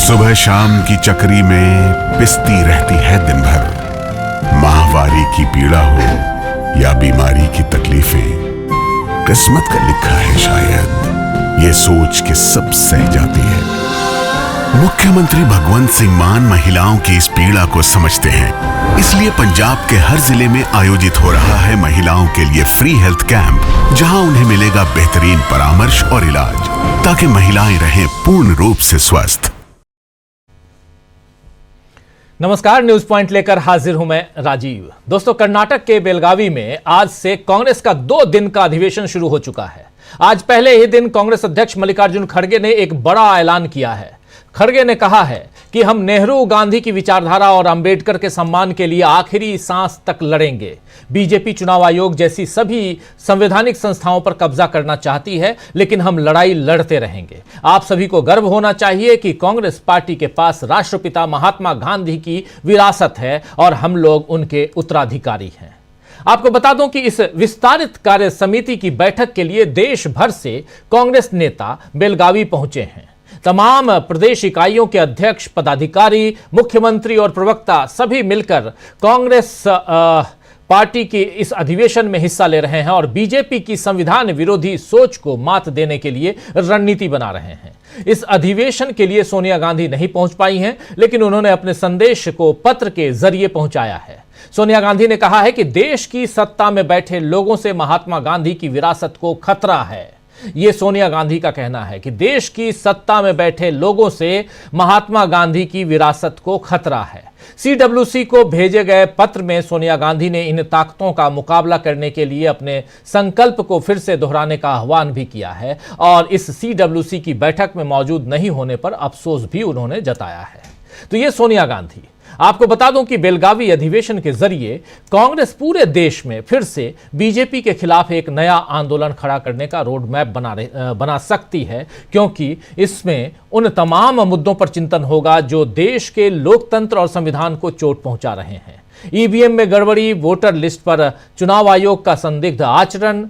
सुबह शाम की चक्री में पिसती रहती है दिन भर। माहवारी की पीड़ा हो या बीमारी की तकलीफें, किस्मत का लिखा है शायद, ये सोच के सब सह जाती है। मुख्यमंत्री भगवंत सिंह मान महिलाओं की इस पीड़ा को समझते हैं, इसलिए पंजाब के हर जिले में आयोजित हो रहा है महिलाओं के लिए फ्री हेल्थ कैंप, जहां उन्हें मिलेगा बेहतरीन परामर्श और इलाज, ताकि महिलाएं रहें पूर्ण रूप से स्वस्थ। नमस्कार, न्यूज पॉइंट लेकर हाजिर हूं मैं राजीव। दोस्तों, कर्नाटक के बेलगावी में आज से कांग्रेस का 2 दिन का अधिवेशन शुरू हो चुका है। आज पहले ही दिन कांग्रेस अध्यक्ष मल्लिकार्जुन खड़गे ने एक बड़ा ऐलान किया है। खड़गे ने कहा है कि हम नेहरू गांधी की विचारधारा और अंबेडकर के सम्मान के लिए आखिरी सांस तक लड़ेंगे। बीजेपी चुनाव आयोग जैसी सभी संवैधानिक संस्थाओं पर कब्जा करना चाहती है, लेकिन हम लड़ाई लड़ते रहेंगे। आप सभी को गर्व होना चाहिए कि कांग्रेस पार्टी के पास राष्ट्रपिता महात्मा गांधी की विरासत है और हम लोग उनके उत्तराधिकारी हैं। आपको बता दूं कि इस विस्तारित कार्य समिति की बैठक के लिए देश भर से कांग्रेस नेता बेलगावी पहुंचे हैं। तमाम प्रदेश इकाइयों के अध्यक्ष, पदाधिकारी, मुख्यमंत्री और प्रवक्ता सभी मिलकर कांग्रेस पार्टी के इस अधिवेशन में हिस्सा ले रहे हैं और बीजेपी की संविधान विरोधी सोच को मात देने के लिए रणनीति बना रहे हैं। इस अधिवेशन के लिए सोनिया गांधी नहीं पहुंच पाई हैं, लेकिन उन्होंने अपने संदेश को पत्र के जरिए पहुंचाया है। सोनिया गांधी ने कहा है कि देश की सत्ता में बैठे लोगों से महात्मा गांधी की विरासत को खतरा है। यह सोनिया गांधी का कहना है कि देश की सत्ता में बैठे लोगों से महात्मा गांधी की विरासत को खतरा है। सीडब्ल्यूसी को भेजे गए पत्र में सोनिया गांधी ने इन ताकतों का मुकाबला करने के लिए अपने संकल्प को फिर से दोहराने का आह्वान भी किया है और इस सीडब्ल्यूसी की बैठक में मौजूद नहीं होने पर अफसोस भी उन्होंने जताया है। तो ये सोनिया गांधी। आपको बता दूं कि बेलगावी अधिवेशन के जरिए कांग्रेस पूरे देश में फिर से बीजेपी के खिलाफ एक नया आंदोलन खड़ा करने का रोड मैप बना सकती है, क्योंकि इसमें उन तमाम मुद्दों पर चिंतन होगा जो देश के लोकतंत्र और संविधान को चोट पहुंचा रहे हैं। ईवीएम में गड़बड़ी, वोटर लिस्ट पर चुनाव आयोग का संदिग्ध आचरण,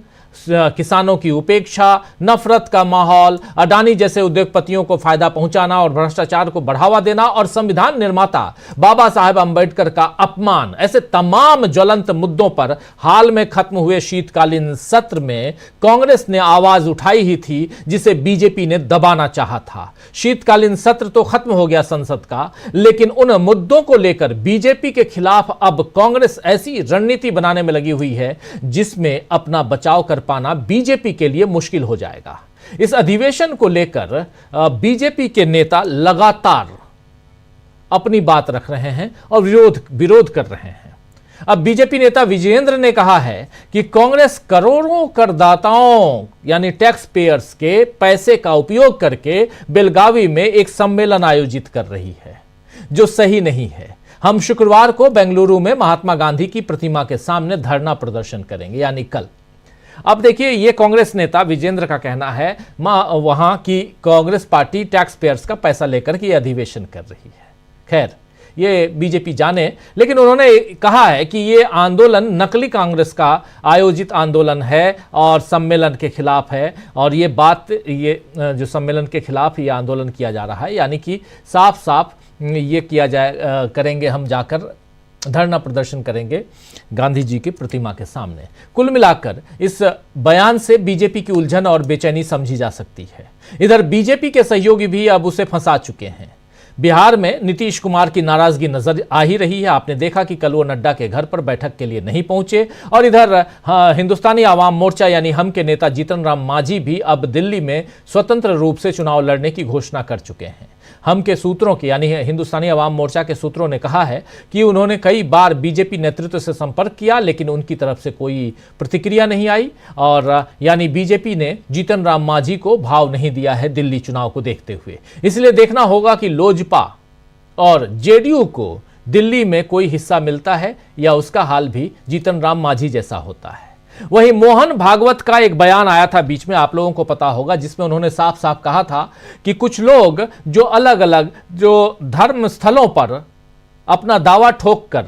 किसानों की उपेक्षा, नफरत का माहौल, अडानी जैसे उद्योगपतियों को फायदा पहुंचाना और भ्रष्टाचार को बढ़ावा देना और संविधान निर्माता बाबा साहेब अंबेडकर का अपमान, ऐसे तमाम ज्वलंत मुद्दों पर हाल में खत्म हुए शीतकालीन सत्र में कांग्रेस ने आवाज उठाई ही थी, जिसे बीजेपी ने दबाना चाहा था। शीतकालीन सत्र तो खत्म हो गया संसद का, लेकिन उन मुद्दों को लेकर बीजेपी के खिलाफ अब कांग्रेस ऐसी रणनीति बनाने में लगी हुई है जिसमें अपना बचाव कर पाना बीजेपी के लिए मुश्किल हो जाएगा। इस अधिवेशन को लेकर बीजेपी के नेता लगातार अपनी बात रख रहे हैं और विरोध कर रहे हैं। अब बीजेपी नेता विजयेंद्र ने कहा है कि कांग्रेस करोड़ों करदाताओं यानी टैक्स पेयर्स के पैसे का उपयोग करके बेलगावी में एक सम्मेलन आयोजित कर रही है, जो सही नहीं है। हम शुक्रवार को बेंगलुरु में महात्मा गांधी की प्रतिमा के सामने धरना प्रदर्शन करेंगे, यानी कल। अब देखिए, यह कांग्रेस नेता विजेंद्र का कहना है वहां की कांग्रेस पार्टी टैक्स पेयर्स का पैसा लेकर के अधिवेशन कर रही है। खैर, ये बीजेपी जाने, लेकिन उन्होंने कहा है कि ये आंदोलन नकली कांग्रेस का आयोजित आंदोलन है और सम्मेलन के खिलाफ है। और ये जो सम्मेलन के खिलाफ ये आंदोलन किया जा रहा है, यानी कि साफ साफ ये किया करेंगे, हम जाकर धरना प्रदर्शन करेंगे गांधी जी की प्रतिमा के सामने। कुल मिलाकर इस बयान से बीजेपी की उलझन और बेचैनी समझी जा सकती है। इधर बीजेपी के सहयोगी भी अब उसे फंसा चुके हैं। बिहार में नीतीश कुमार की नाराजगी नजर आ ही रही है। आपने देखा कि कल वो नड्डा के घर पर बैठक के लिए नहीं पहुंचे। और इधर हिंदुस्तानी आवाम मोर्चा यानी हम के नेता जीतन राम मांझी भी अब दिल्ली में स्वतंत्र रूप से चुनाव लड़ने की घोषणा कर चुके हैं। हम के सूत्रों के यानी हिंदुस्तानी आवाम मोर्चा के सूत्रों ने कहा है कि उन्होंने कई बार बीजेपी नेतृत्व से संपर्क किया, लेकिन उनकी तरफ से कोई प्रतिक्रिया नहीं आई। और यानी बीजेपी ने जीतन राम मांझी को भाव नहीं दिया है दिल्ली चुनाव को देखते हुए। इसलिए देखना होगा कि लोजपा और जेडीयू को दिल्ली में कोई हिस्सा मिलता है या उसका हाल भी जीतन राम मांझी जैसा होता है। वहीं मोहन भागवत का एक बयान आया था बीच में, आप लोगों को पता होगा, जिसमें उन्होंने साफ साफ कहा था कि कुछ लोग जो अलग अलग जो धर्म स्थलों पर अपना दावा ठोक कर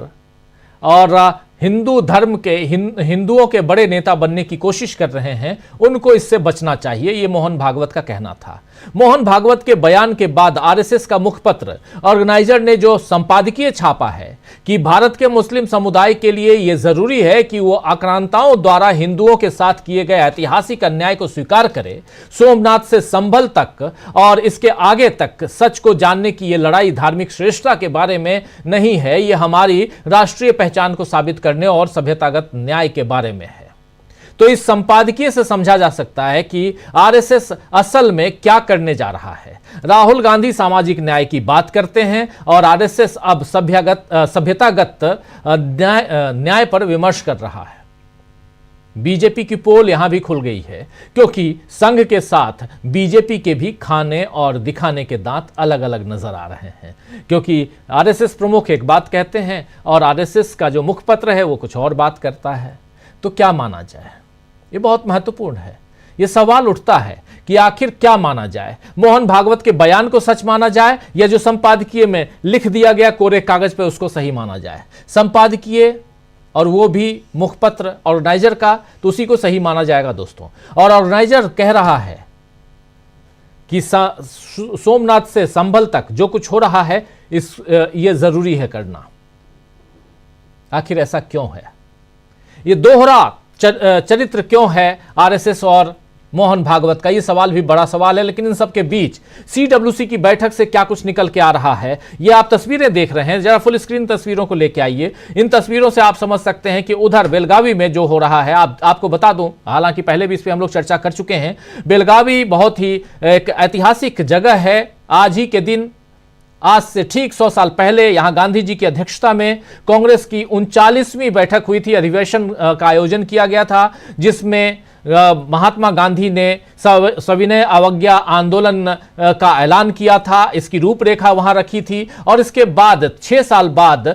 और हिंदू धर्म के हिंदुओं के बड़े नेता बनने की कोशिश कर रहे हैं, उनको इससे बचना चाहिए, ये मोहन भागवत का कहना था। मोहन भागवत के बयान के बाद आरएसएस का मुखपत्र ऑर्गेनाइजर ने जो संपादकीय छापा है कि भारत के मुस्लिम समुदाय के लिए यह जरूरी है कि वो आक्रांताओं द्वारा हिंदुओं के साथ किए गए ऐतिहासिक अन्याय को स्वीकार करे, सोमनाथ से संभल तक और इसके आगे तक सच को जानने की यह लड़ाई धार्मिक श्रेष्ठता के बारे में नहीं है, यह हमारी राष्ट्रीय पहचान को साबित करने और सभ्यतागत न्याय के बारे में है। तो इस संपादकीय से समझा जा सकता है कि आरएसएस असल में क्या करने जा रहा है। राहुल गांधी सामाजिक न्याय की बात करते हैं और आरएसएस अब सभ्यतागत न्याय पर विमर्श कर रहा है। बीजेपी की पोल यहां भी खुल गई है, क्योंकि संघ के साथ बीजेपी के भी खाने और दिखाने के दांत अलग अलग नजर आ रहे हैं, क्योंकि आरएसएस प्रमुख एक बात कहते हैं और आरएसएस का जो मुखपत्र है वो कुछ और बात करता है। तो क्या माना जाए, ये बहुत महत्वपूर्ण है। ये सवाल उठता है कि आखिर क्या माना जाए, मोहन भागवत के बयान को सच माना जाए या जो संपादकीय में लिख दिया गया कोरे कागज पे उसको सही माना जाए। संपादकीय और वो भी मुखपत्र ऑर्गेनाइजर का, तो उसी को सही माना जाएगा दोस्तों। और ऑर्गेनाइजर कह रहा है कि सोमनाथ से संभल तक जो कुछ हो रहा है ये जरूरी है करना। आखिर ऐसा क्यों है? ये दोहरा चरित्र क्यों है आरएसएस और मोहन भागवत का? ये सवाल भी बड़ा सवाल है। लेकिन इन सब के बीच सीडब्ल्यूसी की बैठक से क्या कुछ निकल के आ रहा है, ये आप तस्वीरें देख रहे हैं। जरा फुल स्क्रीन तस्वीरों को लेके आइए। इन तस्वीरों से आप समझ सकते हैं कि उधर बेलगावी में जो हो रहा है, आपको बता दूं, हालांकि पहले भी इस पे हम लोग चर्चा कर चुके हैं। बेलगावी बहुत ही एक ऐतिहासिक जगह है। आज ही के दिन, आज से ठीक 100 साल पहले यहां गांधी जी की अध्यक्षता में कांग्रेस की 39वीं बैठक हुई थी। अधिवेशन का आयोजन किया गया था, जिसमें महात्मा गांधी ने सविनय अवज्ञा आंदोलन का ऐलान किया था। इसकी रूपरेखा वहां रखी थी और इसके बाद 6 साल बाद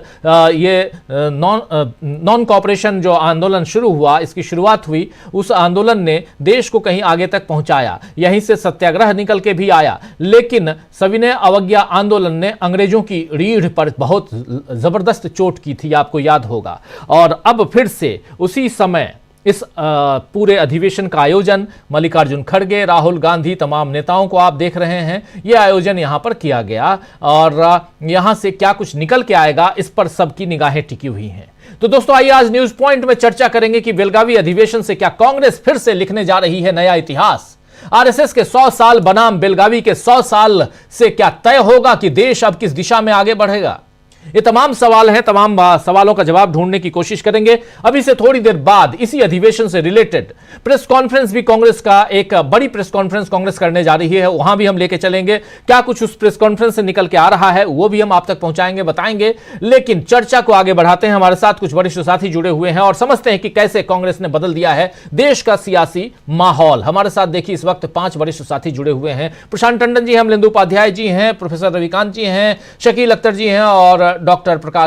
ये नॉन कॉपरेशन जो आंदोलन शुरू हुआ, इसकी शुरुआत हुई। उस आंदोलन ने देश को कहीं आगे तक पहुंचाया। यहीं से सत्याग्रह निकल के भी आया। लेकिन सविनय अवज्ञा आंदोलन ने अंग्रेजों की रीढ़ पर बहुत जबरदस्त चोट की थी, आपको याद होगा। और अब फिर से उसी समय इस पूरे अधिवेशन का आयोजन मल्लिकार्जुन खड़गे, राहुल गांधी, तमाम नेताओं को आप देख रहे हैं, यह आयोजन यहां पर किया गया। और यहां से क्या कुछ निकल के आएगा, इस पर सबकी निगाहें टिकी हुई हैं। तो दोस्तों, आइए आज न्यूज पॉइंट में चर्चा करेंगे कि बेलगावी अधिवेशन से क्या कांग्रेस फिर से लिखने जा रही है नया इतिहास। आरएसएस के 100 साल बनाम बेलगावी के 100 साल से क्या तय होगा कि देश अब किस दिशा में आगे बढ़ेगा? ये तमाम सवाल हैं। तमाम सवालों का जवाब ढूंढने की कोशिश करेंगे। अभी से थोड़ी देर बाद इसी अधिवेशन से रिलेटेड प्रेस कॉन्फ्रेंस भी कांग्रेस का, एक बड़ी प्रेस कॉन्फ्रेंस कांग्रेस करने जा रही है, वहां भी हम लेके चलेंगे। क्या कुछ उस प्रेस कॉन्फ्रेंस से निकल के आ रहा है वो भी हम आप तक पहुंचाएंगे, बताएंगे। लेकिन चर्चा को आगे बढ़ाते हैं। हमारे साथ कुछ वरिष्ठ साथी जुड़े हुए हैं और समझते हैं कि कैसे कांग्रेस ने बदल दिया है देश का सियासी माहौल। हमारे साथ देखिए इस वक्त 5 वरिष्ठ साथी जुड़े हुए हैं। प्रशांत टंडन जी हैं, अमलेंदु उपाध्याय जी हैं, प्रोफेसर रविकांत जी हैं, शकील अख्तर जी हैं और डॉक्टर प्रकाश